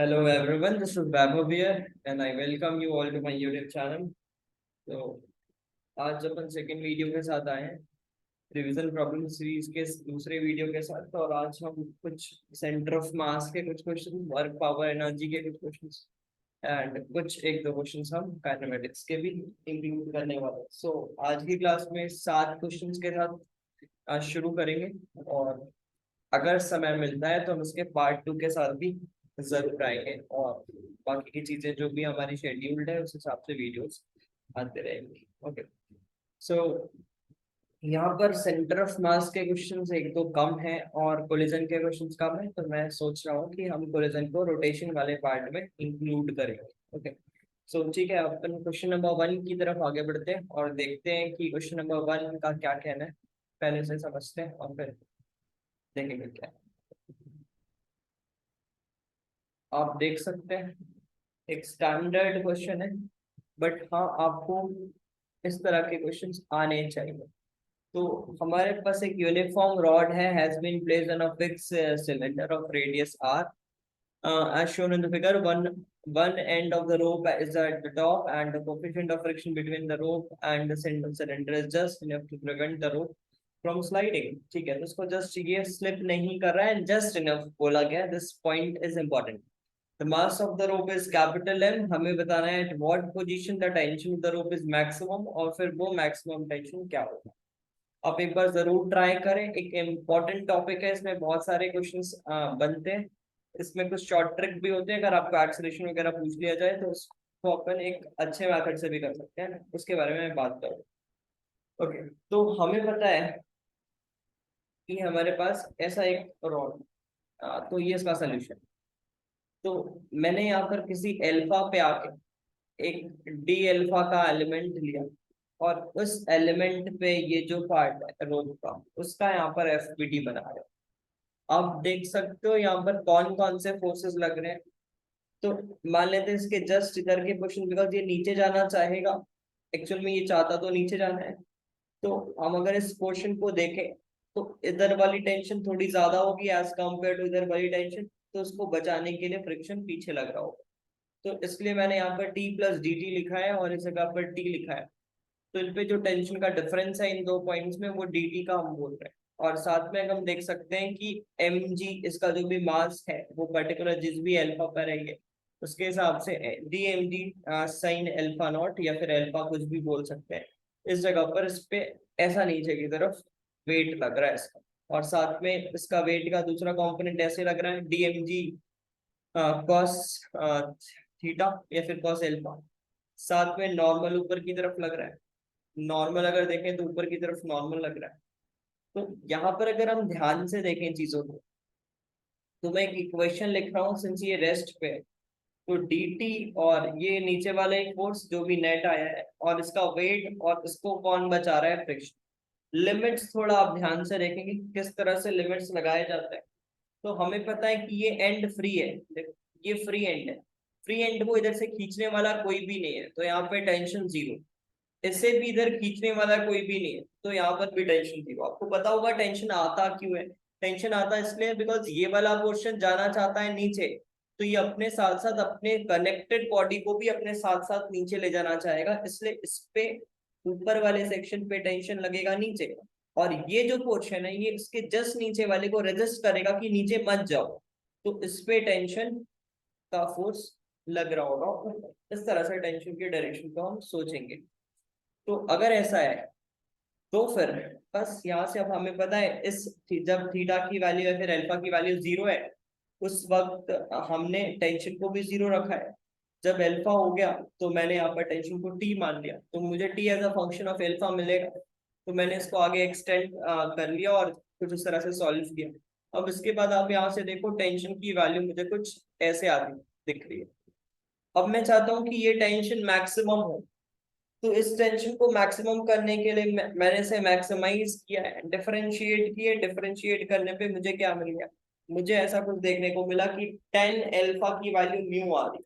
Hello everyone, this is Vaibhav here and I welcome you all to my YouTube channel. तो आज अपन second video के साथ आए हैं रिवीजन प्रॉब्लम सीरीज के दूसरे वीडियो के साथ। और आज हम कुछ सेंटर ऑफ मास के कुछ क्वेश्चन, वर्क पावर एनर्जी के कुछ क्वेश्चंस एंड कुछ एक दो क्वेश्चंस हम काइनेमेटिक्स के भी इंक्लूड करने वाले हैं। आज की क्लास में 7 क्वेश्चंस के साथ आज शुरू करेंगे और अगर समय मिलता है तो हम उसके पार्ट 2 के साथ भी जरूर आएंगे और बाकी की चीजें जो भी हमारी शेड्यूल्ड है उस हिसाब से वीडियोस आते रहेंगे। ओके, सो यहाँ पर सेंटर ऑफ मास के क्वेश्चंस एक दो कम है और कोलिजन के क्वेश्चंस कम है, तो मैं सोच रहा हूँ कि हम कोलिजन को रोटेशन वाले पार्ट में इंक्लूड करेंगे। ओके, सो ठीक है, अपन क्वेश्चन नंबर 1 की तरफ आगे बढ़ते हैं और देखते हैं कि क्वेश्चन नंबर 1 का क्या कहना है। पहले से समझते हैं और फिर देखेंगे क्या है। आप देख सकते हैं एक स्टैंडर्ड क्वेश्चन है, बट हाँ आपको इस तरह के क्वेश्चंस आने चाहिए। तो हमारे पास एक यूनिफॉर्म रॉड है, has been placed on a fix cylinder of radius r, as shown in the figure. One end of the rope is at the top and the coefficient of friction between the rope and the cylinder is just enough to prevent the rope from sliding. ठीक है, तो इसको just ये slip नहीं कर रहा है, just enough बोला गया। This point is important. The mass of the rope is capital M. हमें बताना है at what position the tension of the rope is maximum और फिर वो maximum tension क्या होगा। आप एक बार जरूर ट्राई करें, एक इम्पॉर्टेंट टॉपिक है, इसमें बहुत सारे क्वेश्चंस बनते हैं। इसमें कुछ शॉर्ट ट्रिक भी होते हैं, अगर आपको एक्सेलरेशन वगैरह पूछ लिया जाए तो उसको अपन एक अच्छे मेथड से भी कर सकते हैं, उसके बारे में मैं बात करूँ। ओके, तो हमें पता है कि हमारे पास ऐसा एक रॉड, तो ये इसका सोल्यूशन। तो मैंने यहाँ पर किसी एल्फा पे आके एक डी एल्फा का एलिमेंट लिया और उस एलिमेंट पे ये जो पार्ट है रोप का, उसका यहाँ पर एफबीडी बना रहे हो। आप देख सकते हो यहाँ पर कौन कौन से फोर्सेस लग रहे हैं। तो मान लेते हैं इसके जस्ट इधर के पोर्शन, बिकॉज ये नीचे जाना चाहेगा, एक्चुअल में ये चाहता तो नीचे जाना है। तो हम अगर इस पोर्शन को देखें तो इधर वाली टेंशन थोड़ी ज्यादा होगी एज कम्पेयर टू इधर वाली टेंशन, तो उसको बचाने के लिए फ्रिक्शन पीछे लग रहा होगा। तो इसलिए मैंने यहाँ पर T प्लस डी टी लिखा है और इस जगह पर T लिखा है। तो इन पे जो टेंशन का डिफरेंस है इन दो पॉइंट्स में, वो dt का हम बोल रहे हैं। और साथ में हम देख सकते हैं कि mg, इसका जो भी मास है वो पर्टिकुलर जिस भी अल्फा पर रहेंगे उसके हिसाब से dmg साइन अल्फा नॉट या फिर अल्फा कुछ भी बोल सकते हैं। इस जगह पर इस पे ऐसा नीचे की तरफ वेट लग रहा है इसका, और साथ में इसका वेट का दूसरा कंपोनेंट ऐसे लग रहा है dmg कॉस थीटा या फिर कॉस अल्फा। साथ में नॉर्मल ऊपर की तरफ लग रहा है, नॉर्मल अगर देखें तो ऊपर की तरफ नॉर्मल लग रहा है। तो यहाँ पर अगर हम ध्यान से देखें चीजों को, तो मैं एक इक्वेशन लिख रहा हूँ सिंस ये रेस्ट पे है। तो dt और ये नीचे वाला एक फोर्स जो भी नेट आया है और इसका वेट, और इसको कौन बचा रहा है, फ्रिक्शन। लिमिट्स थोड़ा आप ध्यान से देखेंगे किस तरह से लिमिट्स लगाए जाते हैं। तो हमें पता है कि ये एंड फ्री है, ये फ्री एंड है। फ्री एंड को इधर से खींचने वाला कोई भी नहीं है, तो यहाँ पे टेंशन जीरो। इससे भी इधर खींचने वाला कोई भी नहीं है, तो यहाँ पर भी टेंशन जीरो। आपको पता होगा टेंशन आता क्यों है। टेंशन आता इसलिए बिकॉज ये वाला पोर्शन जाना चाहता है नीचे, तो ये अपने साथ साथ अपने कनेक्टेड बॉडी को भी अपने साथ साथ नीचे ले जाना चाहेगा, इसलिए इस पे ऊपर वाले सेक्शन पे टेंशन लगेगा नीचे। और ये जो पोर्शन है ये इसके जस्ट नीचे वाले को रेजिस्ट करेगा कि नीचे मत जाओ, तो इस पे टेंशन का फोर्स लग रहा होगा। इस तरह से टेंशन की डायरेक्शन को हम सोचेंगे। तो अगर ऐसा है तो फिर बस यहाँ से अब हमें पता है इस जब थीटा की वैल्यू या फिर अल्फा की वैल्यू जीरो है उस वक्त हमने टेंशन को भी जीरो रखा है। जब अल्फा हो गया तो मैंने यहाँ पर टेंशन को टी मान लिया, तो मुझे T as a function of alpha मिलेगा। तो मैंने इसको आगे एक्सटेंड कर लिया और कुछ इस तरह से सॉल्व किया। अब इसके बाद आप यहाँ से देखो टेंशन की वैल्यू मुझे कुछ ऐसे आती दिख रही है। अब मैं चाहता हूँ कि ये टेंशन मैक्सिमम हो, तो इस टेंशन को मैक्सिमम करने के लिए मैंने इसे मैक्सिमाइज किया है, डिफरेंशिएट किया। डिफरेंशिएट करने पे मुझे क्या मिल गया, मुझे ऐसा कुछ देखने को मिला कि 10 अल्फा की वैल्यू म्यू आ रही।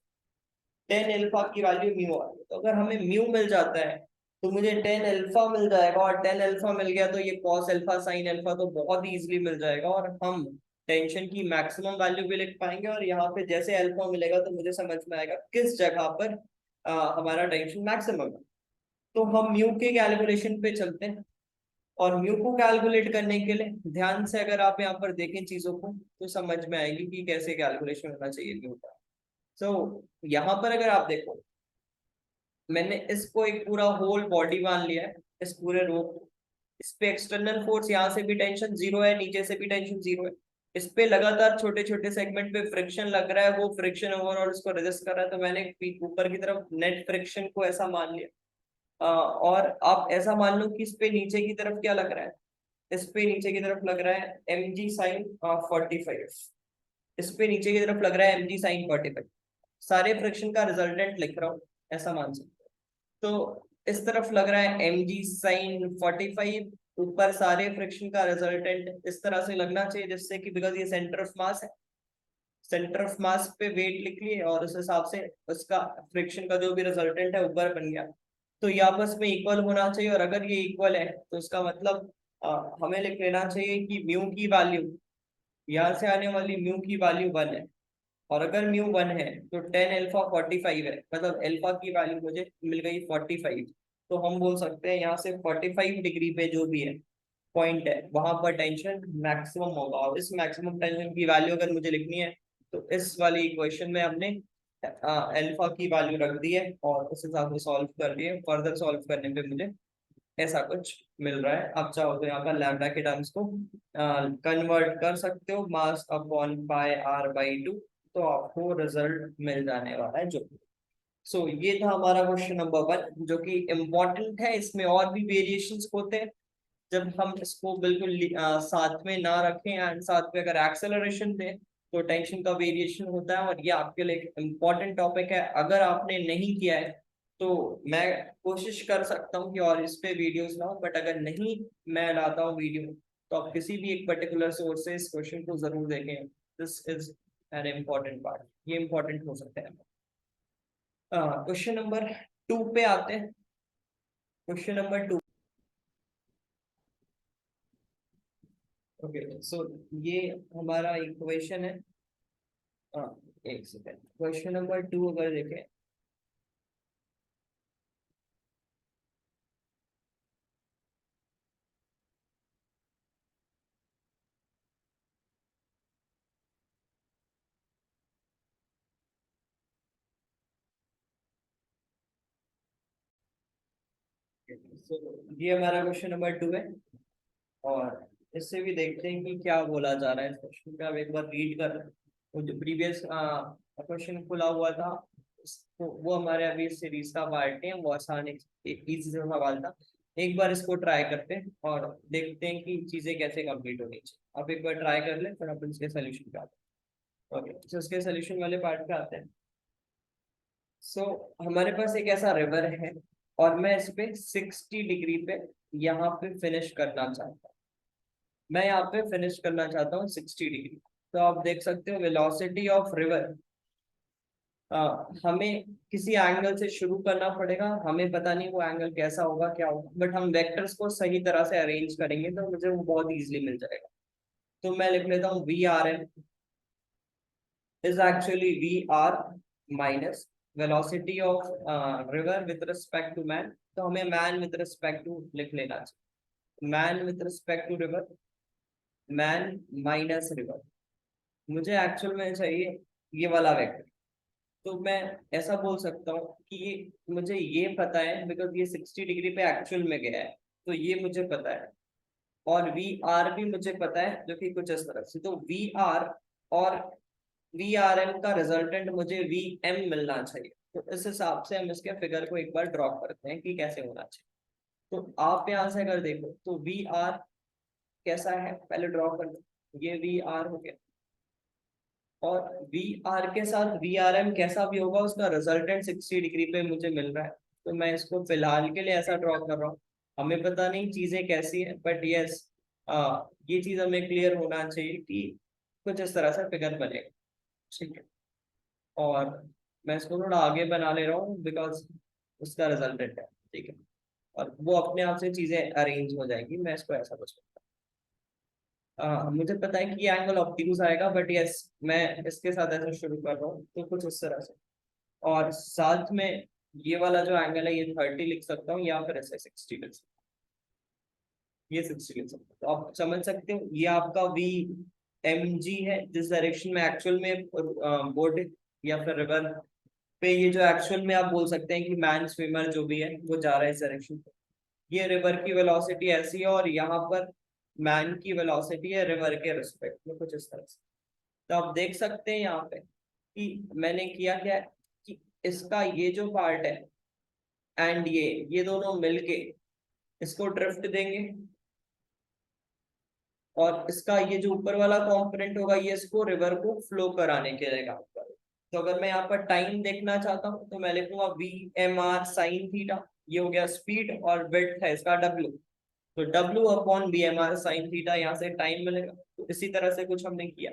10 अल्फा की वैल्यू म्यू आ रही, तो अगर हमें म्यू मिल जाता है तो मुझे 10 अल्फा मिल जाएगा, और 10 अल्फा मिल गया तो ये कॉस अल्फा साइन अल्फा तो बहुत ही इजीली मिल जाएगा। और हम टेंशन की मैक्सिमम वैल्यू भी लिख पाएंगे, और यहाँ पे जैसे अल्फा मिलेगा तो मुझे समझ में आएगा किस जगह पर हमारा टेंशन मैक्सिमम है। तो हम म्यू के कैलकुलेशन पे चलते हैं, और म्यू को कैलकुलेट करने के लिए ध्यान से अगर आप यहाँ पर देखें चीजों को तो समझ में आएगी कि कैसे कैलकुलेशन होना चाहिए म्यू का। तो यहाँ पर अगर आप देखो, मैंने इसको एक पूरा होल बॉडी मान लिया है, इस पूरे रो को। इस पे एक्सटर्नल फोर्स, यहाँ से भी टेंशन जीरो है, नीचे से भी टेंशन जीरो है। इस पे लगातार छोटे छोटे सेगमेंट पे फ्रिक्शन लग रहा है, वो फ्रिक्शन ओवरऑल इसको रेजिस्ट कर रहा है, तो मैंने ऊपर की तरफ नेट फ्रिक्शन को ऐसा मान लिया। और आप ऐसा मान लो कि इस पे नीचे की तरफ क्या लग रहा है, इस पे नीचे की तरफ लग रहा है mg sin 45, इस पे नीचे की तरफ लग रहा है mg sin 45। सारे फ्रिक्शन का रिजल्टेंट लिख रहा हूँ, ऐसा मान सकते हो। तो इस तरफ लग रहा है mg sin 45, ऊपर सारे फ्रिक्शन का रिजल्टेंट इस तरह से लगना चाहिए जिससे कि, बिकॉज ये सेंटर ऑफ मास है, सेंटर ऑफ मास पे वेट लिख लिए और उस हिसाब से उसका फ्रिक्शन का जो भी रिजल्टेंट है ऊपर बन गया। तो ये आपस में इक्वल होना चाहिए, और अगर ये इक्वल है तो उसका मतलब हमें लिख लेना चाहिए कि म्यू की वैल्यू, यहाँ से आने वाली म्यू की वैल्यू 1 है। और अगर म्यू 1 है तो टेन एल्फा 45 है, मतलब एल्फा की वैल्यू मुझे मिल गई 45। तो हम बोल सकते हैं यहाँ से 45 डिग्री पे जो भी है पॉइंट है वहां पर टेंशन मैक्सिमम होगा, और इस मैक्सिमम टेंशन की वैल्यू अगर मुझे लिखनी है तो इस वाली इक्वेशन में हमने अल्फा की वैल्यू रख दी है और उस हिसाब से सॉल्व कर दिए। फर्दर सॉल्व करने पे मुझे ऐसा कुछ मिल रहा है। आप चाहो तो यहाँ पर लैम्डा के टर्म्स को कन्वर्ट कर सकते हो, mass upon pi R by 2, तो आपको रिजल्ट मिल जाने वाला है जो। सो ये था हमारा क्वेश्चन नंबर 1 जो कि इम्पोर्टेंट है। इसमें और भी वेरिएशंस होते हैं जब हम इसको बिल्कुल साथ में ना रखें, एंड साथ में अगर एक्सेलरेशन दें तो टेंशन का वेरिएशन होता है, और ये आपके लिए एक इम्पॉर्टेंट टॉपिक है। अगर आपने नहीं किया है तो मैं कोशिश कर सकता हूँ कि और इस पे वीडियोस लाऊं, बट अगर नहीं मैं लाता हूँ वीडियो तो आप किसी भी एक पर्टिकुलर सोर्स से इस क्वेश्चन को जरूर देखें। This is an important part, ये इम्पोर्टेंट हो सकता है। क्वेश्चन नंबर 2 पे आते हैं। क्वेश्चन नंबर 2, ओके सो ये हमारा इक्वेशन है। हाँ, एक सेकेंड, क्वेश्चन नंबर 2 अगर देखें, so, ये हमारा क्वेश्चन नंबर 2 है, और इससे भी देखते हैं कि क्या बोला जा रहा है इस क्वेश्चन का। अब एक बार रीड कर, वो जो प्रीवियस क्वेश्चन खुला हुआ था वो हमारे अभी सीरीज का पार्ट है, वो आसान एक इजी सा सवाल था। एक बार इसको ट्राई करते हैं और देखते हैं कि चीजें कैसे कंप्लीट होनी चाहिए। आप एक बार ट्राई कर लें फिर अपन इसके सोल्यूशन पे आते हैं। ओके, तो इसके सोल्यूशन वाले पार्ट पे आते हैं। सो हमारे पास एक ऐसा रिवर है, और मैं इस पे 60 डिग्री पे यहाँ पे फिनिश करना चाहता हूँ। मैं यहाँ पे फिनिश करना चाहता हूँ 60 डिग्री। तो आप देख सकते हो वेलोसिटी ऑफ रिवर, हमें किसी एंगल से शुरू करना पड़ेगा। हमें पता नहीं वो एंगल कैसा होगा क्या होगा, बट हम वेक्टर्स को सही तरह से अरेंज करेंगे तो मुझे वो बहुत इजीली मिल जाएगा। तो मैं लिख लेता हूँ V R M is actually VR minus velocity of river with respect to man। तो हमें man with respect to लिख लेना चाहिए, man with respect to river, man minus river। मुझे एक्चुअल में चाहिए ये वाला वेक्टर। तो मैं ऐसा बोल सकता हूँ कि ये मुझे ये पता है बिकॉज ये 60 डिग्री पे एक्चुअल में गया है, तो ये मुझे पता है। और वी आर भी मुझे पता है जो कि कुछ इस तरह से। तो वी आर और वी आर एम का रिजल्टेंट मुझे वी एम मिलना चाहिए। तो इस हिसाब से हम इसके फिगर को एक बार ड्रॉ करते हैं कि कैसे होना चाहिए। तो आप यहाँ से अगर देखो तो वी आर कैसा है पहले ड्रॉ कर दो, ये वी आर हो गया। और वी आर के साथ वी आर एम कैसा भी होगा उसका रिजल्टेंट 60 डिग्री पे मुझे मिल रहा है। तो मैं इसको फिलहाल के लिए ऐसा ड्रॉ कर रहा हूँ। हमें पता नहीं चीजें कैसी है, बट यस ये चीज हमें क्लियर होना चाहिए कि कुछ इस तरह से फिगर बनेगा। ठीक है, और मैं इसको थोड़ा आगे बना ले रहा हूँ बिकॉज उसका रिजल्टेंट है। ठीक है, और वो अपने आप से चीजें अरेंज हो जाएंगी। मैं इसको ऐसा कुछ करता मुझे पता है कि ये एंगल ऑब्ट्यूज आएगा, बट यस मैं इसके साथ ऐसे शुरू कर रहा हूँ, तो कुछ इस तरह से। और साथ में ये वाला जो एंगल है ये 30 लिख सकता हूँ, या फिर ऐसे 60 लिख सकता हूँ, ये 60 लिख सकता हूँ। तो आप समझ सकते हो ये आपका वी एम जी है, जिस डायरेक्शन में एक्चुअल में बोट या फिर रिवर पे, ये जो एक्चुअल में आप बोल सकते हैं कि मैन स्विमर जो भी है वो जा रहा है इस डायरेक्शन पे। ये रिवर की वेलोसिटी ऐसी है, और यहाँ पर मैन की वेलोसिटी है रिवर के रिस्पेक्ट में, कुछ इस तरह से। तो आप देख सकते हैं यहाँ पे कि मैंने किया क्या है कि इसका ये जो पार्ट है एंड ये दोनों मिलके इसको ड्रिफ्ट देंगे, और इसका ये जो ऊपर वाला कंपोनेंट होगा ये इसको रिवर को फ्लो कराने के लिए काम करेगा। तो अगर मैं यहाँ पर टाइम देखना चाहता हूँ तो मैं लिखूंगा V M R sine theta, ये हो गया स्पीड, और विड्थ है इसका डब्ल्यू, तो W upon V M R sine theta, यहाँ से टाइम मिलेगा। तो इसी तरह से कुछ हमने किया।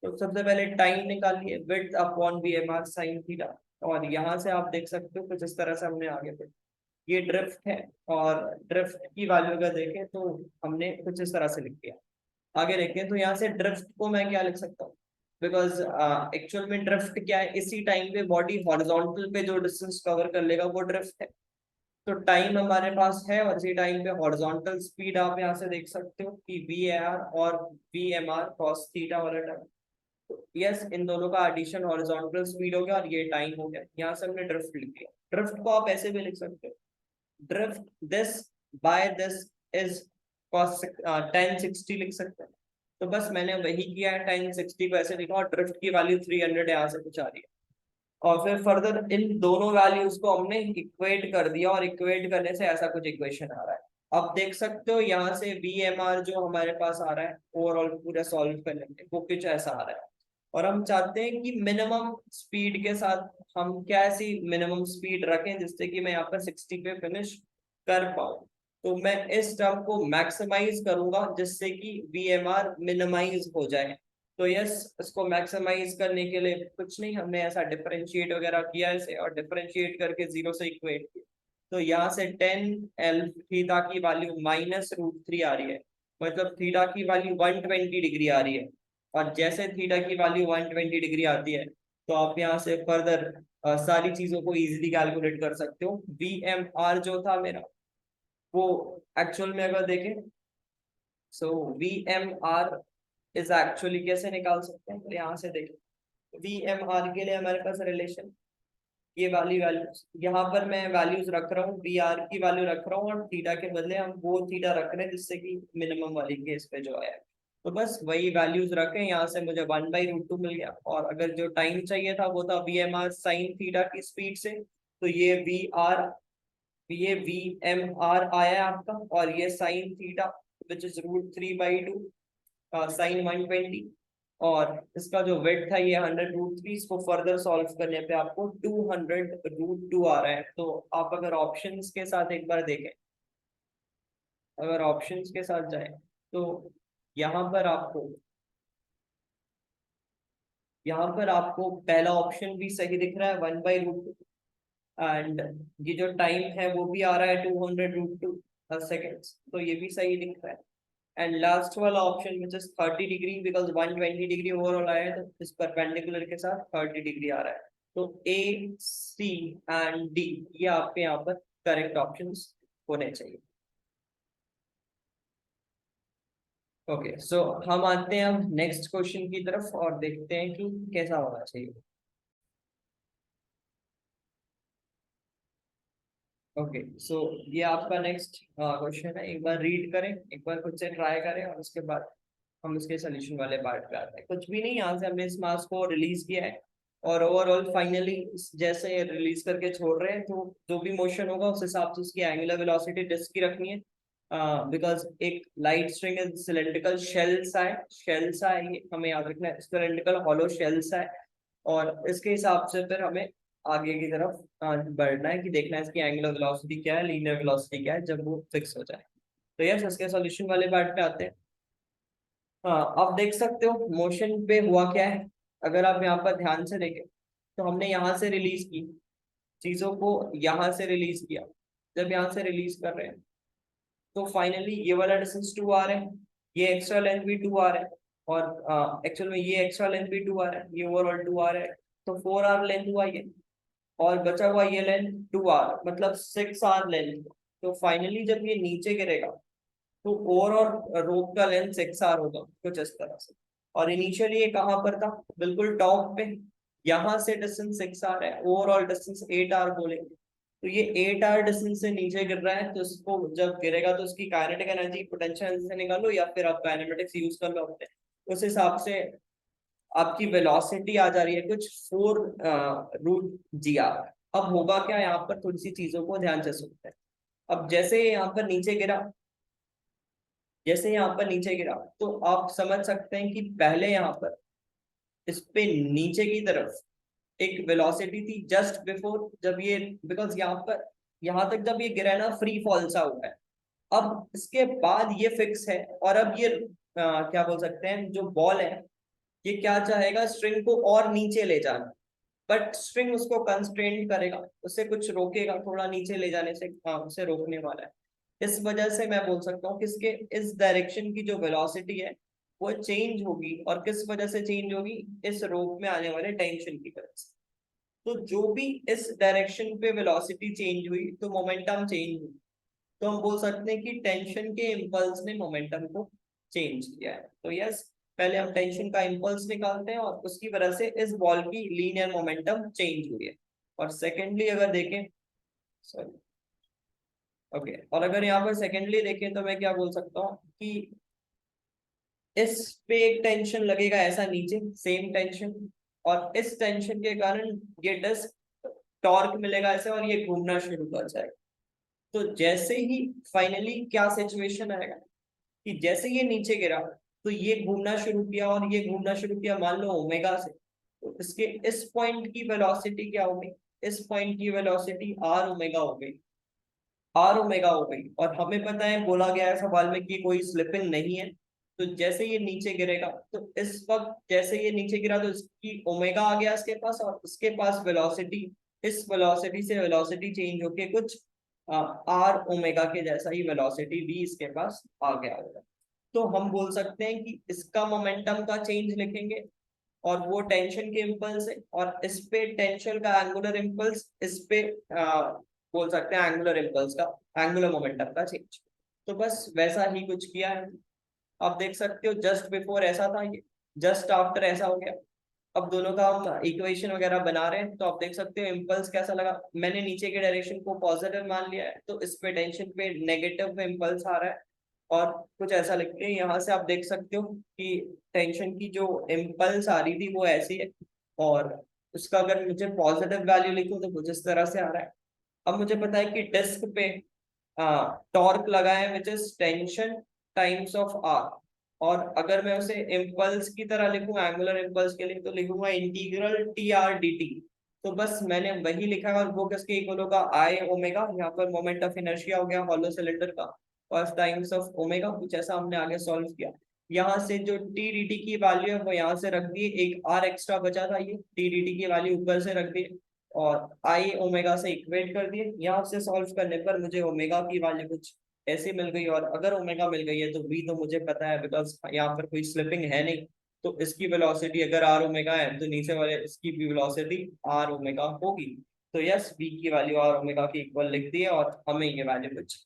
तो सबसे पहले टाइम निकालिए, width upon V M R sine theta, और यहाँ से आप देख सकते हो कुछ इस तरह से हमने आगे बढ़े। ये ड्रिफ्ट है, और ड्रिफ्ट की वैल्यू अगर देखें तो हमने कुछ इस तरह से लिख दिया। आगे देखें तो यहाँ से ड्रिफ्ट को मैं क्या लिख सकता हूँ, बिकॉज एक्चुअल में ड्रिफ्ट क्या है, इसी टाइम पे बॉडी हॉरिजॉन्टल पे जो डिस्टेंस कवर कर लेगा वो ड्रिफ्ट है। तो टाइम हमारे पास है, और इसी टाइम पे हॉरिजॉन्टल स्पीड आप यहाँ से देख सकते हो कि वी आर और V M R cos theta वाला टाइम। तो यस, इन दोनों का एडिशन हॉरिजॉन्टल स्पीड हो गया, और ये टाइम हो गया। यहाँ से हमने ड्रिफ्ट लिख दिया। ड्रिफ्ट को आप ऐसे भी लिख सकते हो, drift this by this is cos 1060 लिख सकते हैं। तो बस मैंने वही किया है, 1060 को ऐसे लिखा, और ड्रिफ्ट की वैल्यू 300 यहाँ से कुछ आ रही है। और फिर फर्दर इन दोनों वैल्यूज को हमने इक्वेट कर दिया, और इक्वेट करने से ऐसा कुछ इक्वेशन आ रहा है। आप देख सकते हो यहाँ से वी एम आर जो हमारे पास आ रहा है ओवरऑल पूरा सॉल्व करने में, वो कुछ ऐसा आ रहा है। और हम चाहते हैं कि मिनिमम स्पीड के साथ हम क्या ऐसी मिनिमम स्पीड रखें जिससे कि मैं यहाँ पर 60 पे फिनिश कर पाऊँ। तो मैं इस टर्म को मैक्सिमाइज करूंगा जिससे कि वी एम आर मिनिमाइज हो जाए। तो यस, इसको मैक्सिमाइज करने के लिए कुछ नहीं, हमने ऐसा डिफरेंशिएट वगैरह किया इसे, और डिफरेंशिएट करके 0 से इक्वेट किया। तो यहाँ से 10 L थीटा की वैल्यू -√3 आ रही है, मतलब थीटा की वैल्यू 120 डिग्री आ रही है। और जैसे थीटा की वैल्यू 120 डिग्री आती है, तो आप यहाँ से फर्दर सारी चीजों को इजीली कैलकुलेट कर सकते हो। वी एम आर जो था मेरा, वो एक्चुअल में अगर देखें, so V M R is actually कैसे निकाल सकते हैं, तो यहाँ से देखें वी एम आर के लिए हमारे पास रिलेशन ये वाली वैल्यूज, यहाँ पर मैं वैल्यूज रख रहा हूँ, वी आर की वैल्यू रख रहा हूँ, और थीटा के बदले हम वो थीटा रख रहे हैं जिससे कि मिनिमम वाली केस पे जो आया है। तो बस वही वैल्यूज रखें, यहाँ से मुझे 1/√2 मिल गया। और अगर जो टाइम चाहिए था वो था V M R sine theta की स्पीड से, तो ये वी एम आर आया है आपका, और ये sine theta which is √3/2 sine 120। और इसका जो वेट था ये 100√3, इसको फर्दर सॉल्व करने पे आपको 200√2 आ रहा है। तो आप अगर ऑप्शंस के साथ एक बार देखें, अगर ऑप्शंस के साथ जाएं, तो यहाँ पर आपको यहाँ पर आपको पहला ऑप्शन भी सही दिख रहा है, 1/√2, एंड ये जो टाइम है वो भी आ रहा है 200√2 सेकेंड्स, तो ये भी सही दिख रहा है। एंड लास्ट वाला option which is 30 degree, because 120 degree overall आया है, तो इस परपेंडिकुलर के साथ 30 डिग्री आ रहा है। तो ए, सी एंड डी ये आपके यहाँ पर करेक्ट ऑप्शंस होने चाहिए। ओके, सो हम आते हैं अब नेक्स्ट क्वेश्चन की तरफ, और देखते हैं कि कैसा होना चाहिए। ओके, सो ये आपका नेक्स्ट क्वेश्चन है, एक बार रीड करें, एक बार खुद से ट्राई करें, और उसके बाद हम इसके सोल्यूशन वाले पार्ट पे आते हैं। कुछ भी नहीं, यहाँ से हमने इस मास को रिलीज किया है, और ओवरऑल फाइनली जैसे रिलीज करके छोड़ रहे हैं, तो जो भी मोशन होगा उस हिसाब से उसकी एंगुलर वेलोसिटी डिस्क की रखनी है। बिकॉज एक लाइट स्ट्रिंग सिलेंड्रिकल शेल्स है, शेल्स है, ये हमें याद रखना है, सिलेंड्रिकल हॉलो शेल्स है। और इसके हिसाब से फिर हमें आगे की तरफ बढ़ना है कि देखना है इसकी एंगुलर वेलोसिटी क्या है, लीनियर वेलोसिटी क्या है, जब वो फिक्स हो जाए। तो यस, इसके सॉल्यूशन वाले पार्ट पे आते हैं। हाँ, आप देख सकते हो मोशन पे हुआ क्या है। अगर आप यहाँ पर ध्यान से देखें, तो हमने यहाँ से रिलीज की चीजों को, यहाँ से रिलीज किया। जब यहाँ से रिलीज कर रहे हैं, तो फाइनली ये वाला डिस्टेंस 2 आ रहा है, ये एक्स्ट्रा लेंथ भी 2r है, और एक्चुअल में ये एक्स्ट्रा लेंथ भी 2r है, ये ओवरऑल 2r है, तो 4r लेंथ हुआ ये, और बचा हुआ ये लेंथ 2r, मतलब 6r लेंथ। तो फाइनली जब ये नीचे गिरेगा तो ओवरऑल रोप का लेंथ 6r होगा कुछ इस तरह से। और इनिशियली ये कहाँ पर था, बिल्कुल टॉप पे, यहाँ से डिस्टेंस 6r है, ओवरऑल डिस्टेंस 8r बोलेंगे। तो ये 8r डिस्टेंस से नीचे गिर रहा है, तो इसको जब गिरेगा तो उसकी काइनेटिक एनर्जी पोटेंशियल एनर्जी से निकालो, या फिर आप काइनेमेटिक्स यूज कर लो अपने, उस हिसाब से आपकी वेलोसिटी आ जा रही है कुछ 4 √gr। अब होगा क्या, यहाँ पर थोड़ी सी चीजों को ध्यान से सुनते हैं। अब जैसे यहाँ पर नीचे गिरा, जैसे यहाँ पर नीचे गिरा, तो आप समझ सकते हैं कि पहले यहाँ पर इस पे नीचे की तरफ एक वेलोसिटी थी जस्ट बिफोर जब ये, बिकॉज यहाँ पर यहाँ तक जब ये गिरा है ना, फ्री फॉल सा हुआ है। अब इसके बाद ये फिक्स है, और अब ये क्या बोल सकते हैं, जो बॉल है ये क्या चाहेगा, स्ट्रिंग को और नीचे ले जाना, बट स्ट्रिंग उसको कंस्ट्रेंट करेगा, उससे कुछ रोकेगा, थोड़ा नीचे ले जाने से उसे रोकने वाला है। इस वजह से मैं बोल सकता हूँ किसके, इस डायरेक्शन की जो वेलोसिटी है वो चेंज होगी, और किस वजह से चेंज होगी, इस रोप में आने वाले टेंशन की वजह से। तो जो भी इस डायरेक्शन पे वेलोसिटी चेंज हुई तो मोमेंटम चेंज हुई। तो हम बोल सकते हैं कि टेंशन के इम्पल्स ने मोमेंटम को चेंज किया है। तो यस, पहले हम टेंशन का इम्पल्स निकालते हैं, और उसकी वजह से इस बॉल की लीनियर मोमेंटम चेंज हुई है। और सेकेंडली अगर देखें, सॉरी, ओके, और अगर यहाँ पर सेकेंडली देखें तो मैं क्या बोल सकता हूँ कि इस पे एक टेंशन लगेगा ऐसा नीचे, सेम टेंशन, और इस टेंशन के कारण ये डिस्क टॉर्क मिलेगा ऐसे, और ये घूमना शुरू कर जाएगा। तो जैसे ही फाइनली क्या सिचुएशन आएगा कि जैसे ये नीचे गिरा तो ये घूमना शुरू किया, और ये घूमना शुरू किया मान लो ओमेगा से, तो इसके इस पॉइंट की वेलोसिटी क्या होगी, इस पॉइंट की वेलोसिटी आर ओमेगा हो गई, आर ओमेगा हो गई। और हमें पता है, बोला गया है सवाल में कि कोई स्लिपिंग नहीं है। तो जैसे ये नीचे गिरेगा, तो इस वक्त जैसे ये नीचे गिरा तो इसकी ओमेगा आ गया इसके पास, और उसके पास वेलोसिटी, इस वेलोसिटी से वेलोसिटी चेंज होके कुछ आर ओमेगा के जैसा ही वेलोसिटी भी इसके पास आ गया होगा। तो हम बोल सकते हैं कि इसका मोमेंटम का चेंज लिखेंगे, और वो टेंशन के इम्पल्स है, और इस पे टेंशन का एंगुलर इम्पल्स, इस पे बोल सकते हैं एंगुलर इम्पल्स का, एंगुलर मोमेंटम का चेंज। तो बस वैसा ही कुछ किया है। आप देख सकते हो जस्ट बिफोर ऐसा था, ये जस्ट आफ्टर ऐसा हो गया। अब दोनों का हम इक्वेशन वगैरह बना रहे हैं, तो आप देख सकते हो इम्पल्स कैसा लगा, मैंने नीचे के डायरेक्शन को पॉजिटिव मान लिया है, तो इस पे टेंशन पे नेगेटिव इम्पल्स आ रहा है। और कुछ ऐसा लिखते हैं, यहाँ से आप देख सकते हो कि टेंशन की जो इम्पल्स आ रही थी वो ऐसी है, और उसका अगर मुझे पॉजिटिव वैल्यू लिखूं तो कुछ इस तरह से आ रहा है। अब मुझे पता है कि डिस्क पे टॉर्क लगा है which is tension times of R, और अगर मैं उसे इम्पल्स की तरह लिखूं एंगुलर इम्पल्स के लिए, तो लिखूंगा integral T R D T. तो बस मैंने वही लिखा है, और वो किसके इक्वल होगा, आई ओमेगा, यहाँ पर मोमेंट ऑफ इनर्शिया हो गया हॉलो सिलेंडर का, और टाइम्स ऑफ ओमेगा, कुछ ऐसा हमने आगे सॉल्व किया। यहाँ से जो टी डी टी की वैल्यू है वो यहाँ से रख दी, एक आर एक्स्ट्रा बचा था, ये टी डी टी की वैल्यू ऊपर से रख दी, और आई ओमेगा से इक्वेट कर दिए। यहाँ से सॉल्व करने पर मुझे ओमेगा की वैल्यू कुछ ऐसी मिल गई, और अगर ओमेगा मिल गई है तो वी तो मुझे पता है, बिकॉज यहाँ पर कोई स्लिपिंग है नहीं। तो इसकी वेलोसिटी अगर आर ओमेगा है तो नीचे वाले इसकी भी वेलोसिटी आर ओमेगा होगी। तो यस, वी की वैल्यू आर ओमेगा की इक्वल लिख दी है, और हमें ये वैल्यू कुछ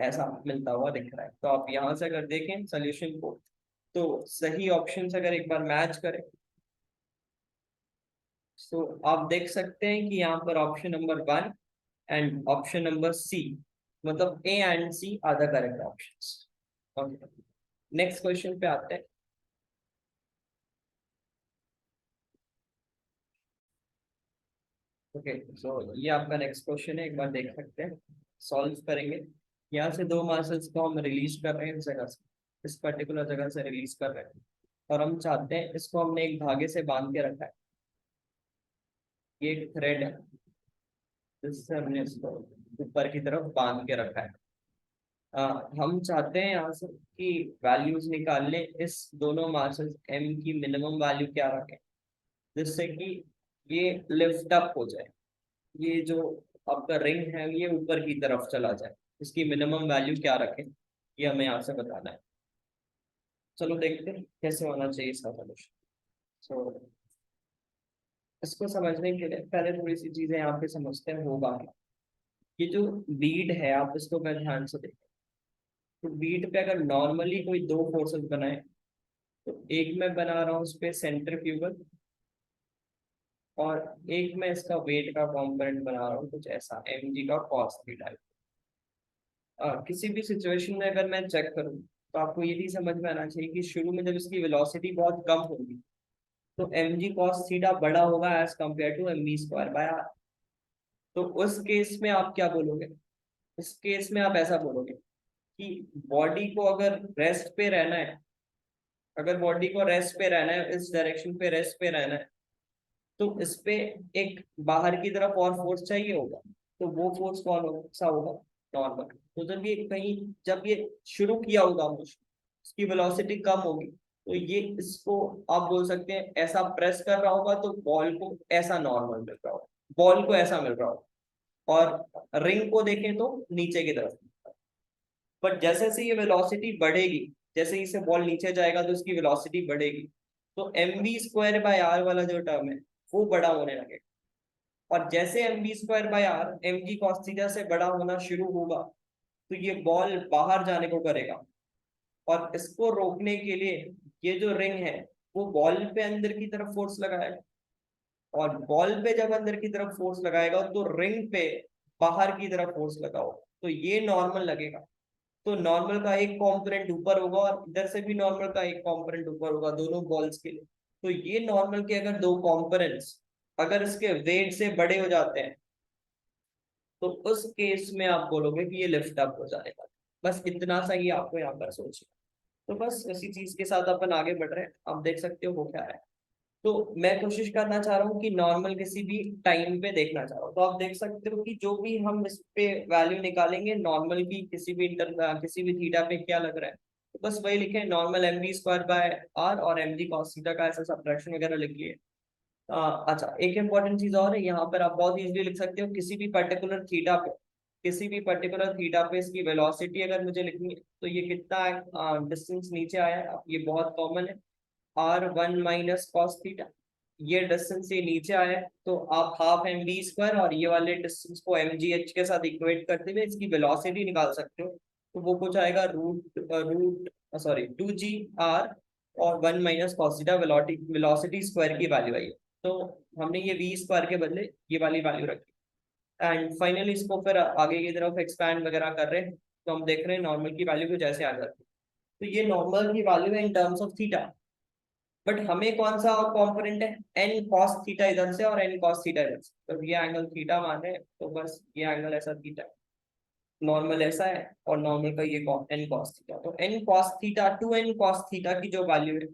ऐसा मिलता हुआ दिख रहा है। तो आप यहाँ से अगर देखें सोल्यूशन को, तो सही ऑप्शन से अगर एक बार मैच करें, तो आप देख सकते हैं कि यहाँ पर option number 1 and option number C, मतलब A and C are the correct options. Okay, next question पे आते हैं। ओके, सो ये आपका नेक्स्ट क्वेश्चन है, एक बार देख सकते हैं, सॉल्व करेंगे। यहाँ से दो मासल्स को हम रिलीज कर रहे हैं इस जगह से, इस पर्टिकुलर जगह से रिलीज कर रहे हैं, और हम चाहते हैं, इसको हमने एक धागे से बांध के रखा है, ये एक थ्रेड है जिससे हमने इसको ऊपर की तरफ बांध के रखा है। हम चाहते हैं यहाँ से कि वैल्यूज निकाल लें, इस दोनों मासेस एम की मिनिमम वैल्यू क्या रखें, जिससे कि ये लिफ्ट अप हो जाए, ये जो आपका रिंग है ये ऊपर की तरफ चला जाए, इसकी मिनिमम वैल्यू क्या रखें, ये हमें यहाँ से बताना है। चलो देखते हैं कैसे होना चाहिए इसका सोल्यूशन। सो इसको समझने के लिए पहले थोड़ी सी चीजें यहाँ पे समझते हैं होगा क्या। ये जो बीट है आप इसको मैं ध्यान से देखें, तो बीट पे अगर नॉर्मली कोई दो फोर्सेस बनाए, तो एक मैं बना रहा हूँ उस पे सेंट्रीफ्यूगल, और एक मैं इसका वेट का कंपोनेंट बना रहा हूँ कुछ ऐसा mg का cos थीटा। किसी भी सिचुएशन में अगर मैं चेक करूँ, तो आपको ये भी समझ में आना चाहिए कि शुरू में जब इसकी वेलोसिटी बहुत कम होगी, तो mg cos थीटा बड़ा होगा as compare to mv square by R. तो उस केस में आप क्या बोलोगे? इस केस में आप ऐसा बोलोगे कि बॉडी को अगर रेस्ट पे रहना है, अगर बॉडी को रेस्ट पे रहना है, इस डायरेक्शन पे रेस्ट पे रहना है, तो इस पे एक बाहर की तरफ और फोर्स चाहिए होगा। तो वो फोर्स कौन सा होगा? नॉर्मल। तो जब ये शुरू किया होगा मोशन, इसकी वेलोसिटी कम होगी, तो ये इसको आप बोल सकते हैं ऐसा प्रेस कर रहा होगा, तो बॉल को ऐसा नॉर्मल मिल रहा होगा, बॉल को ऐसा मिल रहा होगा। और रिंग को देखें तो नीचे की तरफ। बट जैसे जैसे ये वेलोसिटी बढ़ेगी, जैसे ही से बॉल नीचे जाएगा तो इसकी वेलोसिटी बढ़ेगी, तो M V square by R वाला जो टर्म है वो बड़ा होने लगेगा। और जैसे M V square by R M G cos theta से बड़ा होना शुरू होगा, तो ये बॉल बाहर जाने को करेगा। और इसको रोकने के लिए ये जो रिंग है वो बॉल पे अंदर की तरफ फोर्स लगाएगा, और बॉल पे जब अंदर की तरफ फोर्स लगाएगा तो रिंग पे बाहर की तरफ फोर्स लगाओ, तो ये नॉर्मल लगेगा। तो नॉर्मल का एक कंपोनेंट ऊपर होगा और इधर से भी नॉर्मल का एक कंपोनेंट ऊपर होगा दोनों बॉल्स के लिए। तो ये नॉर्मल के अगर दो कंपोनेंट्स अगर इसके वेट से बड़े हो जाते हैं, तो उस केस में आप बोलोगे कि ये लिफ्ट अप हो जाएगा। बस इतना सा ही आपको यहाँ पर सोचना। तो बस इसी चीज के साथ अपन आगे बढ़ रहे हैं, आप देख सकते हो वो क्या है। तो मैं कोशिश करना चाह रहा हूँ कि नॉर्मल किसी भी टाइम पे देखना चाह रहा हूँ, तो आप देख सकते हो कि जो भी हम इस पे वैल्यू निकालेंगे नॉर्मल की किसी भी थीटा पे क्या लग रहा है, तो बस वही लिखे normal M V square by R और एम जी कॉस थीटा का ऐसा सब्ट्रैक्शन वगैरह लिख लिए। अच्छा, एक इंपॉर्टेंट चीज और है यहाँ पर, आप बहुत इजीली लिख सकते हो किसी भी पर्टिकुलर थीटा पे इसकी वेलोसिटी अगर मुझे लिखनी है, तो ये कितना डिस्टेंस नीचे आया है, ये बहुत कॉमन है, R one minus cos theta. ये डिस्टेंस ये नीचे आया है, तो आप हाफ एम वी स्क्वायर और ये वाले डिस्टेंस को एम जी एच के साथ इक्वेट करते हुए इसकी वेलोसिटी निकाल सकते हो। तो वो कुछ आएगा root root sorry 2g r और one minus cos theta velocity square की वैल्यू आई है। तो हमने ये वी स्क्वायर के बदले ये वाली वैल्यू रखी, एंड फाइनली इसको फिर आगे की तरफ एक्सपैंड वगैरह कर रहे हैं, तो हम देख रहे हैं नॉर्मल की वैल्यू कुछ ऐसे आ जाती है। तो ये नॉर्मल की वैल्यू है in terms of theta. But हमें कौन सा कंपोनेंट है? एन कॉस थीटा इधर से और एन कॉस थीटा इधर से, तो ये एंगल थीटा मान रहे हैं, तो बस ये एंगल ऐसा थीटा, नॉर्मल ऐसा है, और नॉर्मल का ये एन कॉस थीटा। तो N cos theta to N cos theta की जो वैल्यू है,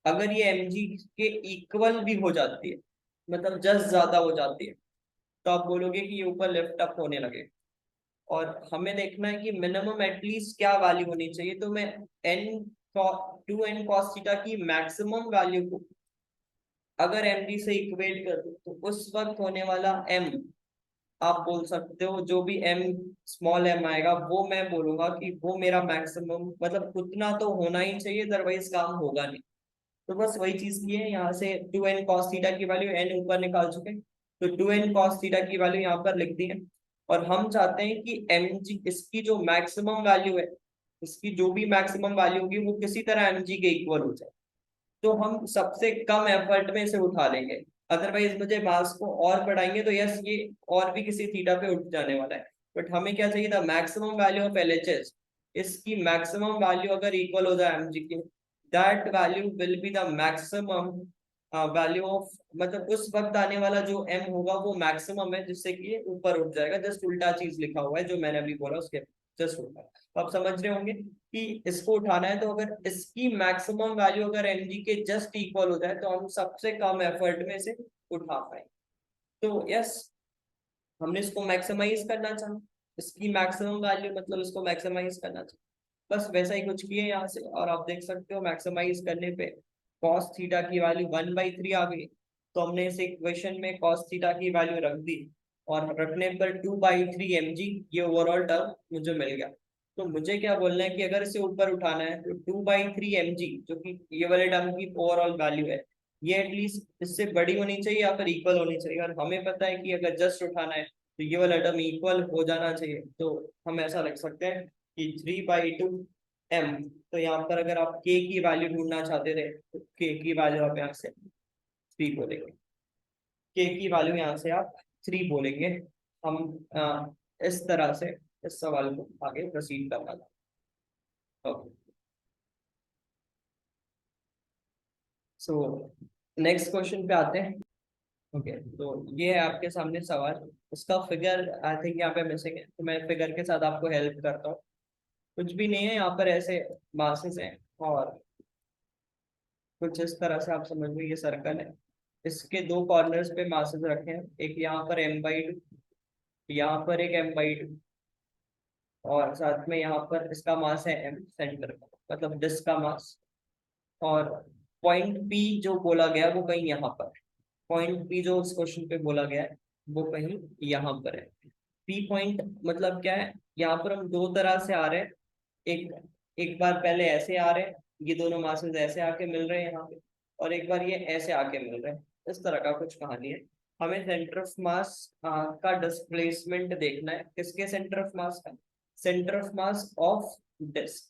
अगर ये एम जी के इक्वल भी हो जाती है, मतलब जस्ट ज्यादा हो जाती है, तो आप बोलोगे कि ये ऊपर लिफ्ट अप होने लगे। और हमें देखना है कि मिनिमम एटलीस्ट क्या वैल्यू होनी चाहिए, तो मैं N to N cos theta की मैक्सिमम वैल्यू को अगर एम डी से इक्वेट कर दो, तो उस वक्त होने वाला एम, आप बोल सकते हो जो भी एम स्मॉल एम आएगा वो मैं बोलूंगा कि वो मेरा मैक्सिमम, मतलब उतना तो होना ही चाहिए, अदरवाइज काम होगा नहीं। तो बस वही चीज की है, यहाँ से टू एन कॉस थीटा की वैल्यू एन ऊपर निकाल चुके, तो टू एन कॉस थीटा की वैल्यू यहाँ पर लिख दी है। और हम चाहते हैं कि एम जी इसकी जो मैक्सिमम वैल्यू है, इसकी जो भी मैक्सिमम वैल्यू होगी वो किसी तरह एम जी के इक्वल हो जाए, तो हम सबसे कम एफर्ट में इसे उठा लेंगे। अदरवाइज मुझे मास को और बढ़ाएंगे तो यस ये और भी किसी थीटा पे उठ जाने वाला है। बट हमें क्या चाहिए था? मैक्सिमम वैल्यू ऑफ एलएचएस, इसकी मैक्सिमम वैल्यू अगर इक्वल हो जाए एमजी के, that value will be the maximum value of, मतलब उस वक्त आने वाला जो एम होगा वो मैक्सिमम है, जिससे कि ये ऊपर उठ जाएगा। जस्ट उल्टा चीज लिखा हुआ है जो मैंने अभी बोला उसके जस्ट उल्टा। तो आप समझ रहे होंगे कि इसको उठाना है, तो अगर इसकी मैक्सिमम वैल्यू अगर एम जी के जस्ट इक्वल हो जाए, तो हम सबसे कम एफर्ट में से उठा पाए। तो यस, हमने इसको मैक्सिमाइज करना चाहा, इसकी मैक्सिमम वैल्यू मतलब इसको मैक्सिमाइज करना चाहा, बस वैसा ही कुछ किए यहाँ से। और आप देख सकते हो मैक्सिमाइज करने पे कॉस थीटा की वैल्यू 1/3 आ गई, तो हमने इस इक्वेशन में कॉस थीटा की वैल्यू रख दी, और रखने पर 2/3 mg ये ओवरऑल टर्म मुझे मिल गया। तो मुझे क्या बोलना है कि अगर इसे ऊपर उठाना है तो 2/3 mg, जो कि ये वाले टर्म की ओवरऑल वैल्यू है, ये एटलीस्ट इससे बड़ी होनी चाहिए या फिर इक्वल होनी चाहिए। और हमें पता है कि अगर जस्ट उठाना है तो ये वाला टर्म इक्वल हो जाना चाहिए। तो हम ऐसा लिख सकते हैं कि 3/2 m। तो यहाँ पर अगर आप k की वैल्यू ढूंढना चाहते थे तो k की वैल्यू आप यहाँ से 3 बोलेंगे। k की वैल्यू यहाँ से आप 3 बोलेंगे। हम इस तरह से इस सवाल को आगे प्रोसीड करना था। ओके, सो नेक्स्ट क्वेश्चन पे आते हैं। ओके, तो ये है आपके सामने सवाल। उसका फिगर आई थिंक यहाँ पे मिसिंग है, तो मैं फिगर के साथ आपको हेल्प करता हूँ। कुछ भी नहीं है यहाँ पर, ऐसे मासेस हैं और कुछ इस तरह से आप समझ लो ये सर्कल है। इसके दो कॉर्नर्स पे मासेस रखे हैं, एक यहाँ पर m/2, यहाँ पर एक m/2, और साथ में यहाँ पर इसका मास है m सेंटर का, मतलब डिस्क का मास। और पॉइंट P जो बोला गया वो कहीं यहाँ पर, पॉइंट P जो उस क्वेश्चन पे बोला गया है वो कहीं यहाँ पर है। P पॉइंट मतलब क्या है, यहाँ पर हम दो तरह से आ रहे हैं। एक एक बार पहले ऐसे आ रहे हैं, ये दोनों मासेस ऐसे आके मिल रहे हैं यहाँ पे, और एक बार ये ऐसे आके मिल रहे हैं। इस तरह का कुछ कहानी है। हमें सेंटर ऑफ मास का डिस्प्लेसमेंट देखना है। किसके सेंटर ऑफ मास का? Centre of mass of disc.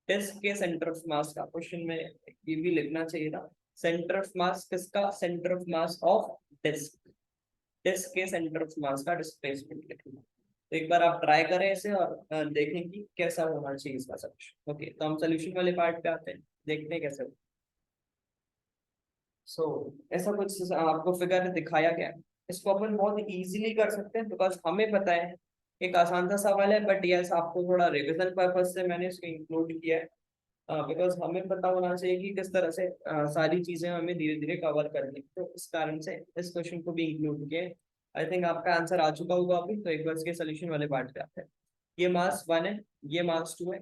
Disc के सेंटर ऑफ मास का क्वेश्चन में ये भी लिखना चाहिए था। सेंटर ऑफ मास किसका? Centre of mass of disc. Disc के सेंटर ऑफ मास का डिस्प्लेसमेंट लिखना। तो एक बार आप ट्राई करें इसे और देखें कि कैसा होना चाहिए इसका सोल्यूशन। ओके, तो हम सोल्यूशन वाले पार्ट पे आते हैं, देखते हैं कैसे। सो ऐसा कुछ आपको फिगर दिखाया गया है। इसको अपन बहुत इजीली कर सकते हैं बिकॉज हमें पता है। एक आसान सा सवाल है, बट यस आपको थोड़ा रिविजन पर्पज से मैंने इसको इंक्लूड किया है। बिकॉज हमें पता होना चाहिए कि किस तरह से सारी चीजें हमें धीरे धीरे कवर करनी, तो इस कारण से इस क्वेश्चन को भी इंक्लूड किया है। आई थिंक आपका आंसर आ चुका होगा अभी, तो एक बार इसके सोल्यूशन वाले पार्ट पे आते हैं। ये मास 1 है, ये मास 2 है।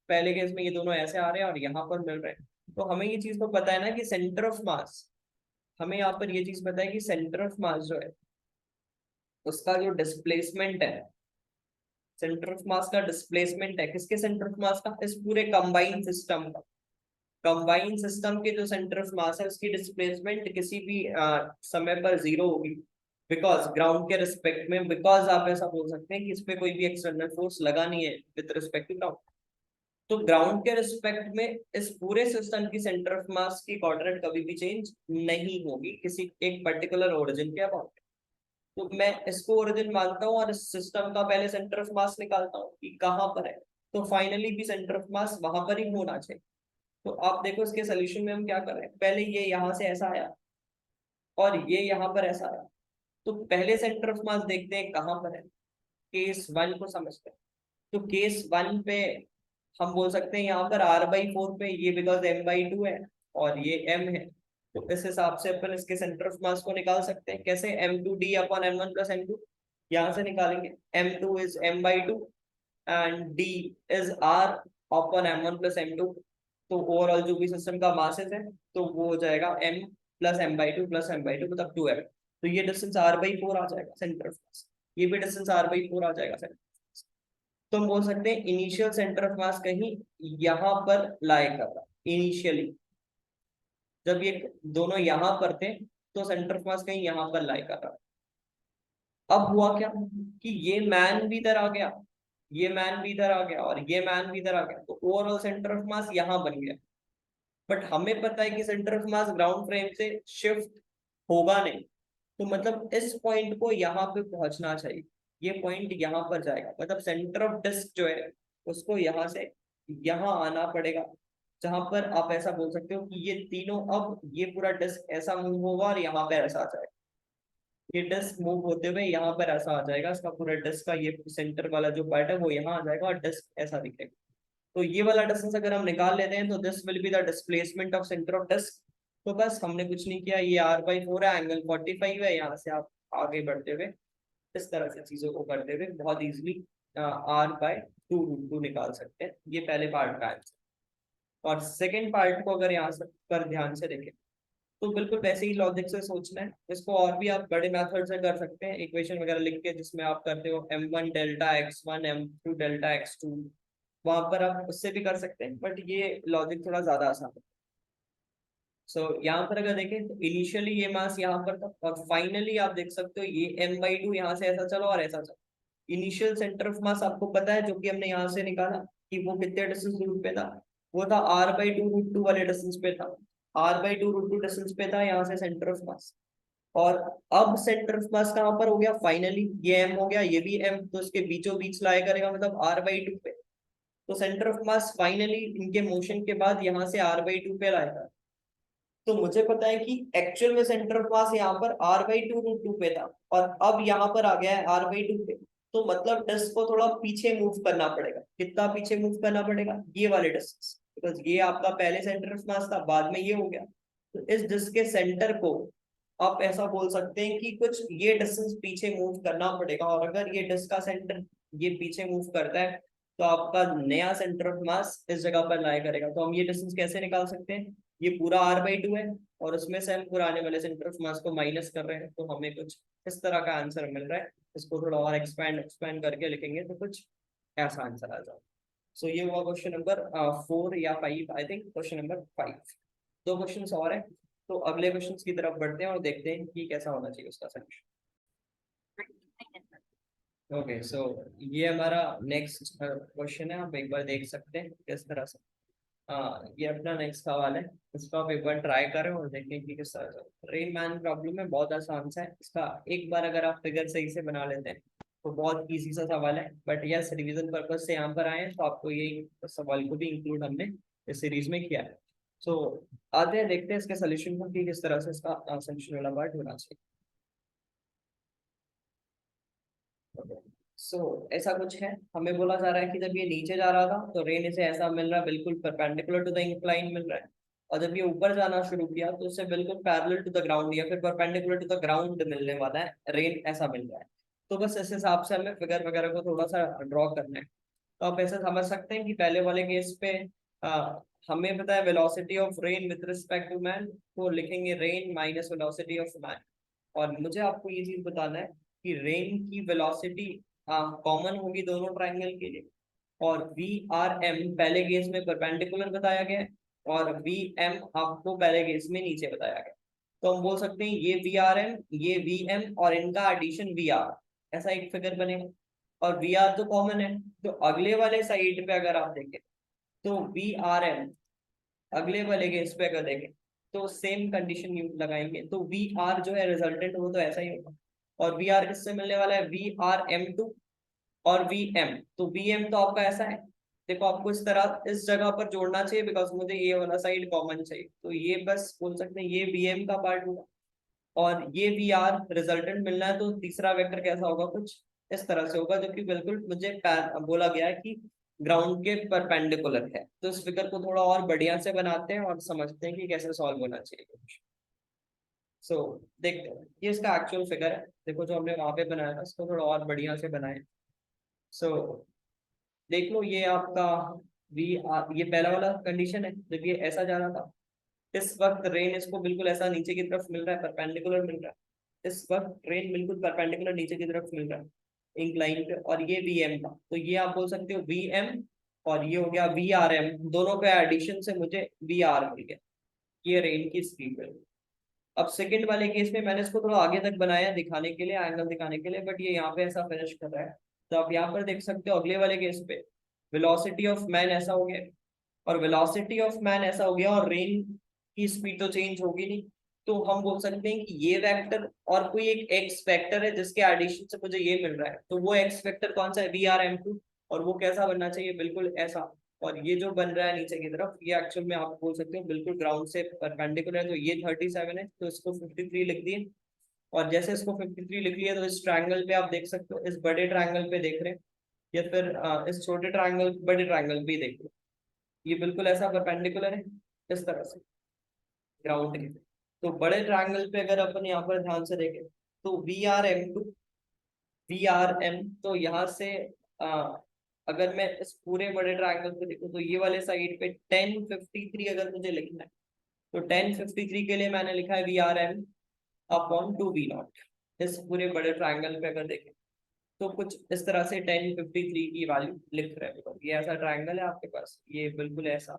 पहले केस में ये दोनों ऐसे आ रहे हैं और यहाँ पर मिल रहे हैं। तो हमें ये चीज तो पता है ना कि सेंटर ऑफ मास, हमें यहाँ पर ये चीज पता है कि सेंटर ऑफ मास जो है उसका जो डिस्प्लेसमेंट है, सेंटर ऑफ मास का डिस्प्लेसमेंट है किसके सेंटर ऑफ मास का? इस पूरे कंबाइंड सिस्टम का। कंबाइंड सिस्टम के जो सेंटर ऑफ मास है उसकी डिस्प्लेसमेंट किसी भी समय पर 0 होगी, बिकॉज ग्राउंड के रिस्पेक्ट में। बिकॉज आप ऐसा बोल सकते हैं कि इस पे कोई भी एक्सटर्नल फोर्स लगा नहीं है विद रिस्पेक्ट टू ग्राउंड। तो ग्राउंड के रिस्पेक्ट में इस पूरे सिस्टम की सेंटर ऑफ मास की कोऑर्डिनेट कभी भी चेंज नहीं होगी किसी एक पर्टिकुलर ओरिजिन के अबाउट। तो मैं इसको ओरिजिन मानता हूँ और इस सिस्टम का पहले सेंटर ऑफ मास निकालता हूँ कि कहाँ पर है। तो फाइनली भी सेंटर ऑफ मास वहां पर ही होना चाहिए। तो आप देखो इसके सोल्यूशन में हम क्या कर रहे हैं, पहले ये यहाँ से ऐसा आया और ये यहाँ पर ऐसा आया। तो पहले सेंटर ऑफ मास देखते हैं कहाँ पर है। केस 1 को समझते हैं। तो केस 1 पे हम बोल सकते हैं यहाँ पर r/4 पे, ये बिकॉज m/2 है और ये m है। तो इस हिसाब से अपन इसके सेंटर ऑफ मास को निकाल सकते हैं। कैसे? m2d/m1 + m2 यहाँ से निकालेंगे। m2 is m/2 and d is r/m1 + m2। तो ओवरऑल जो भी सिस्टम का मासेस है तो वो हो जाएगा m + m/2 + m/2 मतलब 2m। तो ये डिस्टेंस r/4 आ जाएगा सेंटर ऑफ मास। ये भी डिस्टेंस r/4 आ जाएगा सेंटर। तो हम बोल सकते हैं इनिशियल सेंटर ऑफ मास कहीं यहाँ पर लाई कर रहा है इनिशियली। जब ये दोनों यहाँ पर थे तो सेंटर ऑफ मास कहीं यहाँ पर लाई कर रहा है। अब हुआ क्या कि ये मैन भी इधर आ गया, ये मैन भी इधर आ गया और ये मैन भी इधर आ गया। तो ओवरऑल सेंटर ऑफ मास यहाँ बन गया। बट हमें पता है कि centre of mass ground frame से शिफ्ट होगा नहीं। तो मतलब इस पॉइंट को यहाँ पे पहुंचना चाहिए। ये पॉइंट यहाँ पर जाएगा, मतलब सेंटर ऑफ डिस्क जो है उसको यहाँ से यहाँ आना पड़ेगा। जहां पर आप ऐसा बोल सकते हो कि ये तीनों, अब ये पूरा डिस्क ऐसा मूव होगा और यहाँ पे ऐसा आ जाएगा। ये डिस्क मूव होते हुए यहाँ पर ऐसा आ जाएगा, इसका पूरा डिस्क का ये सेंटर वाला जो पार्ट है वो यहाँ आ जाएगा और डिस्क ऐसा दिखेगा। तो ये वाला डिस्टेंस अगर हम निकाल लेते हैं तो this will be the displacement of centre of disc. तो बस हमने कुछ नहीं किया, ये r/4 है, एंगल 45 है। यहाँ से आप आगे बढ़ते हुए इस तरह से चीजों को करते हुए बहुत इजीली r/2√2 निकाल सकते हैं। ये पहले पार्ट का आंसर। और सेकेंड पार्ट को अगर यहाँ से पर ध्यान से देखें तो बिल्कुल वैसे ही लॉजिक से सोचना है इसको। और भी आप बड़े मेथड से कर सकते हैं, इक्वेशन वगैरह लिख के, जिसमें आप करते हो m1 delta x1 m2 delta x2, वहां पर आप उससे भी कर सकते हैं, बट ये लॉजिक थोड़ा ज्यादा आसान है। सो यहाँ पर अगर देखें तो इनिशियली ये मास यहाँ पर था, और फाइनली आप देख सकते हो ये m/2 यहाँ से ऐसा चला और ऐसा चला। इनिशियल सेंटर ऑफ मास आपको पता है, जो कि हमने यहाँ से निकाला कि वो कितने डिस्टेंस दूर पे था, वो था r/2√2 वाले डिस्टेंस पे था। r/2√2 डिस्टेंस पे था यहाँ से सेंटर ऑफ मास। और अब सेंटर ऑफ मास कहाँ पर हो गया फाइनली, ये m हो गया, ये भी m, तो इसके बीचों बीच लाया करेगा, मतलब r/2 पे। तो सेंटर ऑफ मास फाइनली इनके मोशन के बाद यहाँ से r/2 पे लाएगा। तो मुझे पता है कि एक्चुअल में सेंटर ऑफ मास यहाँ पर r/2√2 पे था, और अब यहाँ पर आ गया है r/2 पे। तो मतलब डिस्क को थोड़ा पीछे मूव करना पड़ेगा। कितना पीछे मूव करना पड़ेगा, ये वाले डिस्टेंस, बिकॉज ये आपका पहले सेंटर ऑफ मास था, बाद में ये हो गया। तो इस डिस्क के सेंटर को आप ऐसा बोल सकते हैं कि कुछ ये डिस्टेंस पीछे मूव करना पड़ेगा, और अगर ये डिस्क का सेंटर ये पीछे मूव करता है तो आपका नया सेंटर ऑफ मास इस जगह पर लाया करेगा। तो हम ये डिस्टेंस कैसे निकाल सकते हैं, ये पूरा r/2 है, और उसमें से हम पुराने वाले सेंटर ऑफ मास को माइनस कर रहे हैं, तो हमें कुछ इस तरह का आंसर मिल रहा है। इसको थोड़ा और एक्सपैंड एक्सपैंड करके लिखेंगे तो कुछ ऐसा आंसर आ जाए। सो ये हुआ क्वेश्चन नंबर 4 या 5, आई थिंक क्वेश्चन नंबर 5। दो क्वेश्चन और है, तो अगले क्वेश्चन की तरफ बढ़ते हैं और देखते हैं कि कैसा होना चाहिए उसका सोल्यूशन। ओके, सो ये हमारा नेक्स्ट क्वेश्चन है, आप एक बार देख सकते हैं किस तरह से। हाँ, ये अपना नेक्स्ट सवाल है, इसको आप एक बार ट्राई करें और देखें कि किस तरह से। रेन मैन प्रॉब्लम है, बहुत आसान सा है इसका। एक बार अगर आप फिगर सही से बना लेते हैं तो बहुत इजी सा सवाल है, बट यस रिवीजन पर्पज से यहाँ पर आए हैं तो आपको यही सवाल को भी इंक्लूड हमने इस सीरीज में किया है। सो आते हैं, देखते हैं इसके सोल्यूशन को कि किस तरह से इसका सोल्यूशन वाला पार्ट होना चाहिए। सो ऐसा कुछ है, हमें बोला जा रहा है कि जब ये नीचे जा रहा था तो रेन इसे ऐसा मिल रहा है, बिल्कुल परपेंडिकुलर टू द इंक्लाइन मिल रहा है। और जब ये ऊपर जाना शुरू किया तो उसे बिल्कुल पैरेलल टू द ग्राउंड या फिर परपेंडिकुलर टू द ग्राउंड मिलने वाला है, रेन ऐसा मिल रहा है। तो बस इस हिसाब से हमें फिगर वगैरह को थोड़ा सा ड्रॉ करना है। तो आप ऐसे समझ सकते हैं कि पहले वाले केस पे आ, हमें पता है velocity of rain with respect to man, तो लिखेंगे rain minus velocity of man. और मुझे आपको ये चीज बताना है कि रेन की वेलोसिटी कॉमन होगी दोनों ट्राइंगल के लिए, और वी आर एम पहले केस में परपेंडिकुलर बताया गया है, और वी एम आपको पहले केस में नीचे बताया गया। तो हम बोल सकते हैं ये वी आर एम, ये वी एम, और इनका एडिशन वी आर, ऐसा एक फिगर बनेगा। और वी आर तो कॉमन है, तो अगले वाले साइड पे अगर आप देखें तो वी आर एम, अगले वाले केस पे अगर देखें तो सेम कंडीशन लगाएंगे, तो वी आर जो है रिजल्टेंट वो तो ऐसा ही होगा। और वी आर किससे मिलने वाला है, Vrm2 और Vm, तो Vm तो आपका ऐसा है। देखो आपको इस तरह इस जगह पर जोड़ना चाहिए, बिकॉज मुझे ये वाला साइड कॉमन चाहिए, तो ये बस बोल सकते हैं ये Vm का पार्ट होगा, और ये Vr रिजल्टेंट मिलना है, तो तीसरा वेक्टर कैसा होगा, कुछ इस तरह से होगा, जो कि बिल्कुल मुझे बोला गया है कि ग्राउंड के परपेंडिकुलर है। तो इस फिगर को थोड़ा और बढ़िया से बनाते हैं और समझते हैं कि कैसे सॉल्व होना चाहिए। सो देखते हैं, ये इसका एक्चुअल फिगर है, देखो जो हमने वहां पे बनाया था इसको थोड़ा और बढ़िया से बनाए। सो देख लो, ये आपका वी आर, ये पहला वाला कंडीशन है जब ये ऐसा जा रहा था। इस वक्त रेन इसको बिल्कुल ऐसा नीचे की तरफ मिल रहा है, परपेंडिकुलर मिल रहा है। इस वक्त ट्रेन बिल्कुल परपेंडिकुलर नीचे की तरफ मिल रहा है इंक्लाइन पे, और ये वी एम था, तो ये आप बोल सकते हो वी एम, और ये हो गया वी आर एम, दोनों के एडिशन से मुझे वी आर मिल गया। ये रेन की स्पीड है। अब सेकंड वाले केस में मैंने इसको थोड़ा आगे तक बनाया दिखाने के लिए, एंगल दिखाने के लिए, बट ये यहाँ पे ऐसा फिनिश कर रहा है। तो आप यहाँ पर देख सकते हो अगले वाले केस पे वेलोसिटी ऑफ मैन ऐसा हो गया, और वेलोसिटी ऑफ मैन ऐसा हो गया, और रेन की स्पीड तो चेंज होगी नहीं। तो हम बोल सकते हैं कि ये वेक्टर और कोई एक एक्स वेक्टर है जिसके एडिशन से मुझे ये मिल रहा है, तो वो एक्स वेक्टर कौन सा है, Vrm2, और वो कैसा बनना चाहिए, बिल्कुल ऐसा। और ये जो बन रहा है नीचे की तरफ, ये एक्चुअल में आप बोल सकते हो बिल्कुल ग्राउंड से परपेंडिकुलर है, तो ये 37 है, तो इसको 53 लिख दिए। और जैसे इसको 53 लिख लिया, तो इस ट्रायंगल पे आप देख सकते हो, इस बड़े ट्रायंगल पे देख रहे हैं, या फिर इस छोटे ट्रायंगल बड़े ट्रायंगल पे ही देख लो, ये बिल्कुल ऐसा परपेंडिकुलर है इस तरह से ग्राउंड के। तो बड़े ट्रायंगल पे अगर अपन यहाँ पर ध्यान से देखें तो वी आर एम, तो यहाँ से आ, अगर मैं इस पूरे बड़े ट्रायंगल पे देखूं तो ये वाले साइड पे 1053 अगर मुझे लिखना है, तो 1053 के लिए मैंने लिखा है VRM अपॉन 2V0। इस पूरे बड़े ट्रायंगल पे अगर देखें तो कुछ इस तरह से 1053 की वैल्यू लिख रहे हैं। ये ऐसा ट्रायंगल है आपके पास, ये बिल्कुल ऐसा,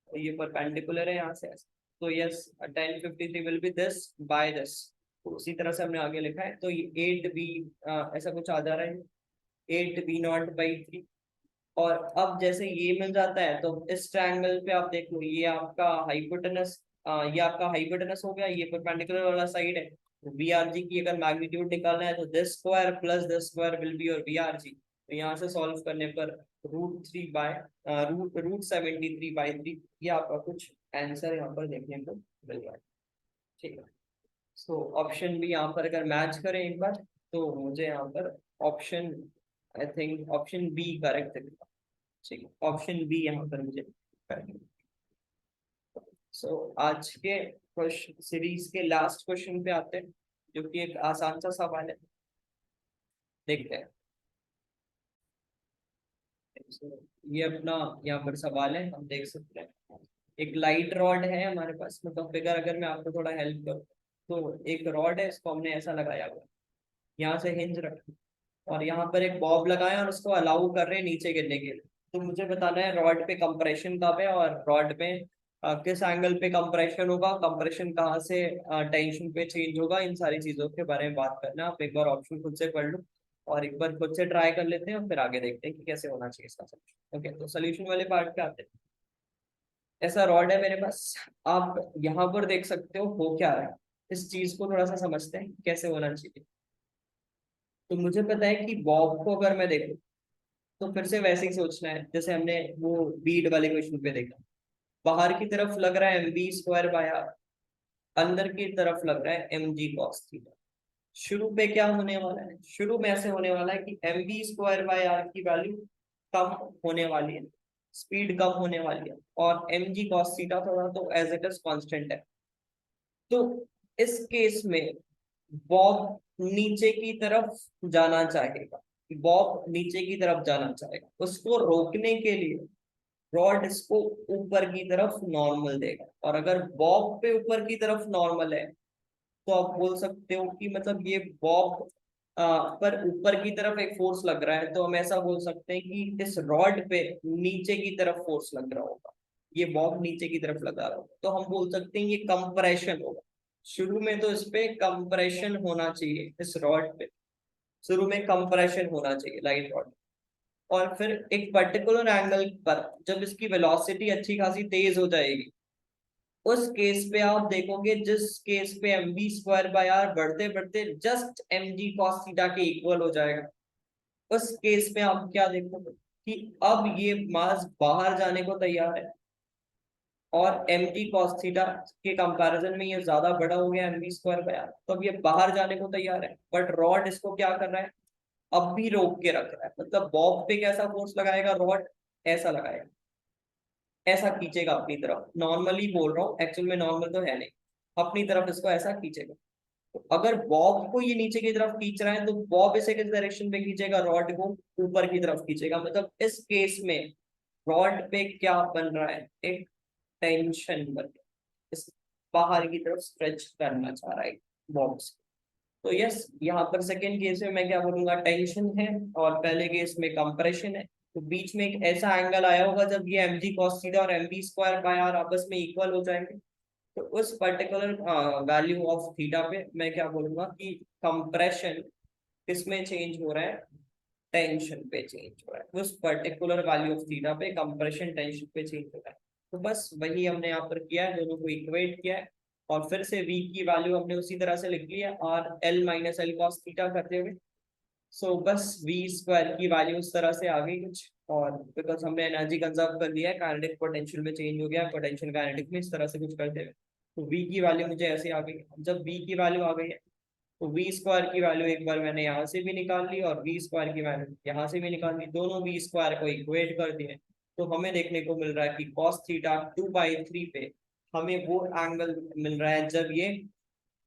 तो ये परपेंडिकुलर है यहाँ से ऐसा, तो yes 1053 will be this by this. तो उसी तरह से हमने आगे लिखा है, तो ये 8V ऐसा कुछ आ जा रहा है, 8V0/3। और अब जैसे ये मिल जाता है तो इस ट्रायंगल पे आप देख लो, ये आपका हाइपोटेनस, ये आपका हाइपोटेनस हो गया, ये परपेंडिकुलर वाला साइड है। VRG की अगर मैग्नीट्यूड निकालना है तो this square plus this square will be your VRG। तो यहाँ से सॉल्व करने पर √73/3 ये आपका कुछ आंसर यहाँ पर देखने को मिल रहा है। ठीक है, सो ऑप्शन भी यहाँ पर अगर मैच करें एक बार, तो मुझे यहाँ पर option, I think option B correct है। ठीक है, ऑप्शन बी यहाँ पर मुझे करनी है। सो आज के क्वेश्चन सीरीज के लास्ट क्वेश्चन पे आते हैं, जो कि एक आसान सा सवाल है, देखते हैं। So, ये अपना यहाँ पर सवाल है, हम देख सकते हैं। एक लाइट रॉड है हमारे पास, मतलब फिगर अगर मैं आपको थोड़ा हेल्प करूँ, तो एक रॉड है, इसको हमने ऐसा लगाया हुआ है, यहाँ से हिंज रखा और यहाँ पर एक बॉब लगाया और उसको अलाउ कर रहे हैं नीचे गिरने के लिए। तो मुझे बताना है रॉड पे कंप्रेशन कब है और रॉड पे किस एंगल पे कंप्रेशन होगा, कंप्रेशन कहाँ से टेंशन पे चेंज होगा, इन सारी चीजों के बारे में बात करना है। आप एक बार ऑप्शन खुद से पढ़ लो और एक बार खुद से ट्राई कर लेते हैं और फिर आगे देखते हैं कि कैसे होना चाहिए इसका सोल्यूशन। ओके, तो सोल्यूशन वाले पार्ट पे आते हैं। ऐसा रॉड है मेरे पास, आप यहाँ पर देख सकते हो क्या रहा है, इस चीज को थोड़ा सा समझते हैं कैसे होना चाहिए। तो मुझे पता है कि बॉब को अगर मैं देखूं तो फिर से वैसे ही सोचना है जैसे हमने वो बीड वाले क्वेश्चन पे देखा। बाहर की तरफ लग रहा है mv²/r, अंदर की तरफ लग रहा है mg cos थीटा। शुरू पे क्या होने वाला है, शुरू में ऐसे होने वाला है कि mv²/r की वैल्यू कम होने वाली है, स्पीड कम होने वाली है, और mg cos थीटा थोड़ा तो एज इट इज कांस्टेंट है। तो इस केस में बॉब नीचे की तरफ जाना चाहेगा, बॉब नीचे की तरफ जाना चाहेगा, उसको रोकने के लिए रॉड इसको ऊपर की तरफ नॉर्मल देगा। और अगर बॉब पे ऊपर की तरफ नॉर्मल है तो आप बोल सकते हो कि मतलब ये बॉब पर ऊपर की तरफ एक फोर्स लग रहा है, तो हम ऐसा बोल सकते हैं कि इस रॉड पे नीचे की तरफ फोर्स लग रहा होगा, ये बॉब नीचे की तरफ लगा रहा होगा, तो हम बोल सकते हैं ये कंप्रेशन होगा। शुरू में तो इस पे कंप्रेशन होना चाहिए, इस रॉड पे शुरू में कंप्रेशन होना चाहिए लाइट रॉड। और फिर एक पर्टिकुलर एंगल पर जब इसकी वेलोसिटी अच्छी खासी तेज हो जाएगी, उस केस पे आप देखोगे, जिस केस पे mv²/r बढ़ते बढ़ते जस्ट mg cos थीटा के इक्वल हो जाएगा, उस केस में आप क्या देखोगे कि अब ये मास बाहर जाने को तैयार है और mg cos थीटा के कंपैरिजन में ये ज्यादा बड़ा हो गया mv²/r, तो अब ये बाहर जाने को तैयार है। बट रॉड इसको क्या कर रहा है, अब भी रोक के रख रहा है। मतलब बॉब पे कैसा फोर्स लगाएगा रॉड, ऐसा लगाएगा, ऐसा खींचेगा अपनी तरफ, नॉर्मली बोल रहा हूँ, एक्चुअल में नॉर्मल तो है नहीं, अपनी तरफ इसको ऐसा खींचेगा। तो अगर बॉब को ये नीचे की तरफ खींच रहा है तो बॉब इसे किस डायरेक्शन में खींचेगा, रॉड को ऊपर की तरफ खींचेगा। मतलब इस केस में रॉड पे क्या बन रहा है, एक टेंशन बन रहा है, इस बाहर की तरफ स्ट्रेच करना चाह रहा है बॉब। तो यस, यहाँ पर सेकेंड केस में मैं क्या बोलूंगा, टेंशन है, और पहले केस में कंप्रेशन है। तो बीच में एक ऐसा एंगल आया होगा जब ये mg cos थीटा और mv²/r आपस में इक्वल हो जाएंगे, तो उस पर्टिकुलर वैल्यू ऑफ थीटा पे मैं क्या बोलूंगा कि कंप्रेशन किसमें चेंज हो रहा है, टेंशन पे चेंज हो रहा है। उस पर्टिकुलर वैल्यू ऑफ थीटा पे कंप्रेशन टेंशन पे चेंज हो रहा है। तो बस वही हमने यहाँ पर किया है, दोनों को इक्वेट किया है, और फिर से v की वैल्यू हमने उसी तरह से लिख ली है, और l - l cos थीटा करते हुए। सो बस v² की वैल्यू उस तरह से आ गई कुछ, और बिकॉज हमने एनर्जी कंजर्व कर लिया है, काइनेटिक पोटेंशियल में चेंज हो गया, पोटेंशियल काइनेटिक में, इस तरह से कुछ करते हुए तो v की वैल्यू मुझे ऐसे आ गई। जब v की वैल्यू आ गई है तो v² की वैल्यू एक बार मैंने यहाँ से भी निकाल ली और v² की वैल्यू यहाँ से भी निकाल ली, दोनों v² को इक्वेट कर दिए। तो हमें देखने को मिल रहा है कि cos थीटा 2/3 पे हमें वो एंगल मिल रहा है जब ये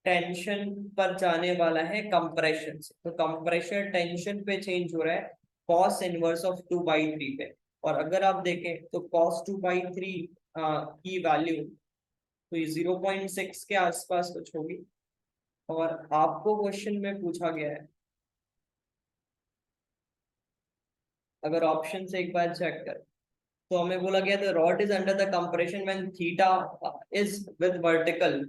टेंशन पर जाने वाला है कंप्रेशन से। तो कंप्रेशन टेंशन पे चेंज हो रहा है cos इनवर्स ऑफ 2/3 पे। और अगर आप देखें तो cos 2/3 की वैल्यू तो ये 0.6 के आसपास कुछ होगी। और आपको क्वेश्चन में पूछा गया है, अगर ऑप्शन से एक बार चेक कर, तो हमें बोला गया था rod is under the compression when theta is with vertical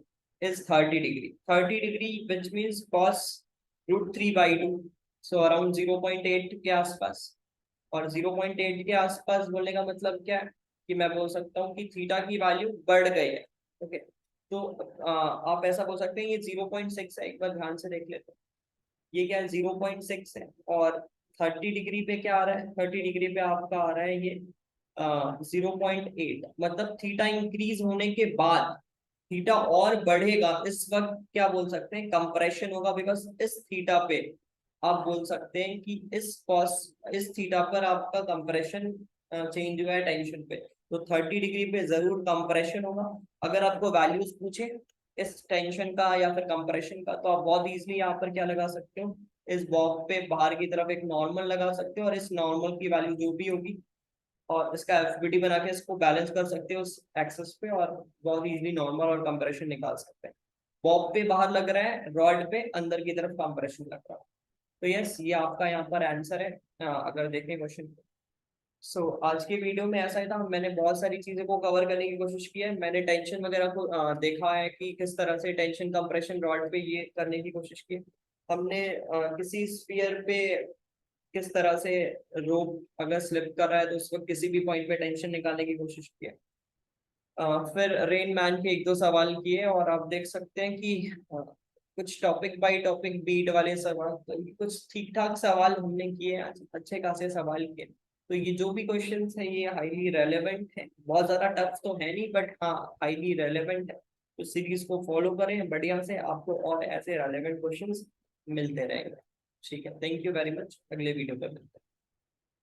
is 30 degree, 30 degree which means cos √3/2, so around 0.8 के आसपास। और 0.8 के आसपास बोलने का मतलब क्या है कि मैं बोल सकता हूँ कि थीटा की वैल्यू बढ़ गई है। ओके, तो आप ऐसा बोल सकते हैं ये 0.6 है, एक बार ध्यान से देख लेते हैं। ये क्या है, 0.6 है। और 30 डिग्री पे क्या आ रहा है, 30 डिग्री पे आपका आ रहा है ये 0.8, मतलब थीटा इंक्रीज होने के बाद थीटा और बढ़ेगा। इस वक्त क्या बोल सकते हैं, कंप्रेशन होगा, बिकॉज इस थीटा पे आप बोल सकते हैं कि इस थीटा पर आपका कंप्रेशन चेंज हुआ है टेंशन पे। तो 30 डिग्री पे जरूर कंप्रेशन होगा। अगर आपको वैल्यूज पूछे इस टेंशन का या फिर कंप्रेशन का, तो आप बहुत इजीली यहाँ पर क्या लगा सकते हो, इस बॉक्स पे बाहर की तरफ एक नॉर्मल लगा सकते हो, और इस नॉर्मल की वैल्यू जो भी होगी और इसका एफबीटी बना के इसको बैलेंस कर सकते हो उस एक्सेस पे, और बहुत इजीली नॉर्मल और कंप्रेशन निकाल सकते हैं। बॉब पे बाहर लग रहा है, रॉड पे अंदर की तरफ कंप्रेशन लग रहा है। तो यस, ये आपका यहाँ पर आंसर है अगर देखें क्वेश्चन। आज के वीडियो में ऐसा ही था, मैंने बहुत सारी चीजों को कवर करने की कोशिश की है। मैंने टेंशन वगैरह को देखा है कि किस तरह से टेंशन कंप्रेशन रॉड पे ये करने की कोशिश की। हमने किसी स्फीयर पे किस तरह से रोप अगर स्लिप कर रहा है तो उस वक्त किसी भी पॉइंट पे टेंशन निकालने की कोशिश की है। फिर रेन मैन के एक दो सवाल किए, और आप देख सकते हैं कि कुछ टॉपिक बाय टॉपिक बीट वाले सवाल, तो ये कुछ ठीक ठाक सवाल हमने किए, अच्छे खासे सवाल किए। तो ये जो भी क्वेश्चंस है ये हाईली रेलेवेंट है, बहुत ज्यादा टफ तो है नहीं, बट हाँ हाईली रेलेवेंट है। तो सीरीज को फॉलो करें बढ़िया से, आपको और ऐसे रेलेवेंट क्वेश्चंस मिलते रहेंगे। ठीक है, थैंक यू वेरी मच, अगले वीडियो पे मिलते हैं।